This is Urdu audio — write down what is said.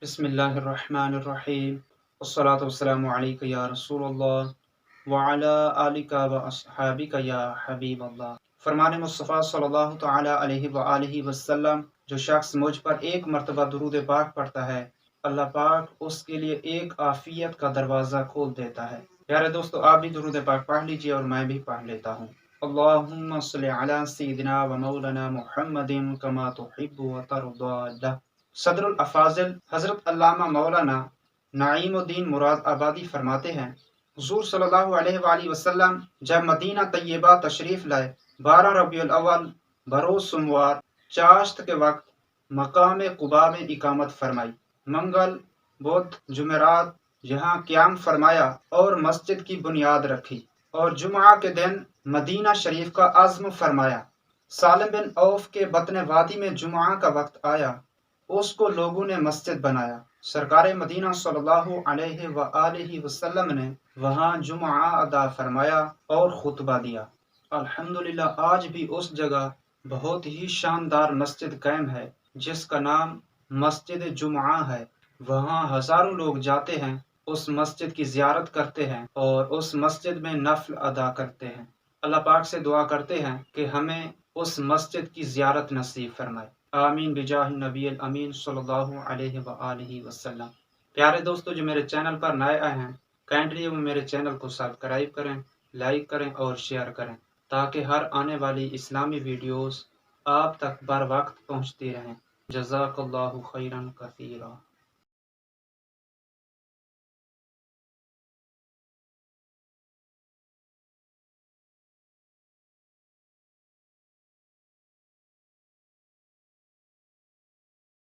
بسم اللہ الرحمن الرحیم والصلاة والسلام علیک یا رسول اللہ وعلی آلک و اصحابک یا حبیب اللہ۔ فرمان مصطفیٰ صلی اللہ تعالی علیہ وآلہ وسلم، جو شخص مجھ پر ایک مرتبہ درود پاک پڑھتا ہے، اللہ پاک اس کے لیے ایک عافیت کا دروازہ کھول دیتا ہے۔ پیارے دوستو، آپ بھی درود پاک پڑھ لیجئے اور میں بھی پڑھ لیتا ہوں۔ اللہم صلی علی سیدنا و مولانا محمد کما تحب و ترضی۔ صدر الافاضل حضرت علامہ مولانا نعیم الدین مراد آبادی فرماتے ہیں، حضور صلی اللہ علیہ وآلہ وسلم جب مدینہ طیبہ تشریف لائے، 12 ربیع الاول بروز سوموار چاشت کے وقت مقام قباء میں اقامت فرمائی۔ منگل، بدھ، جمعرات یہاں قیام فرمایا اور مسجد کی بنیاد رکھی، اور جمعہ کے دن مدینہ شریف کا عزم فرمایا۔ سالم بن عوف کے بطن وادی میں جمعہ کا وقت آیا، اس کو لوگوں نے مسجد بنایا۔ سرکار مدینہ صلی اللہ علیہ وآلہ وسلم نے وہاں جمعہ ادا فرمایا اور خطبہ دیا۔ الحمدللہ آج بھی اس جگہ بہت ہی شاندار مسجد قائم ہے جس کا نام مسجد جمعہ ہے۔ وہاں ہزاروں لوگ جاتے ہیں، اس مسجد کی زیارت کرتے ہیں اور اس مسجد میں نفل ادا کرتے ہیں۔ اللہ پاک سے دعا کرتے ہیں کہ ہمیں اس مسجد کی زیارت نصیب فرمائے، آمین بجاہ النبی الامین صلی اللہ علیہ وآلہ وسلم۔ پیارے دوستو، جو میرے چینل پر نئے آئے ہیں، کائنڈلی وہ میرے چینل کو سبسکرائب کریں، لائک کریں اور شیئر کریں، تاکہ ہر آنے والی اسلامی ویڈیوز آپ تک بر وقت پہنچتی رہیں۔ جزاک اللہ خیرا کثیرا۔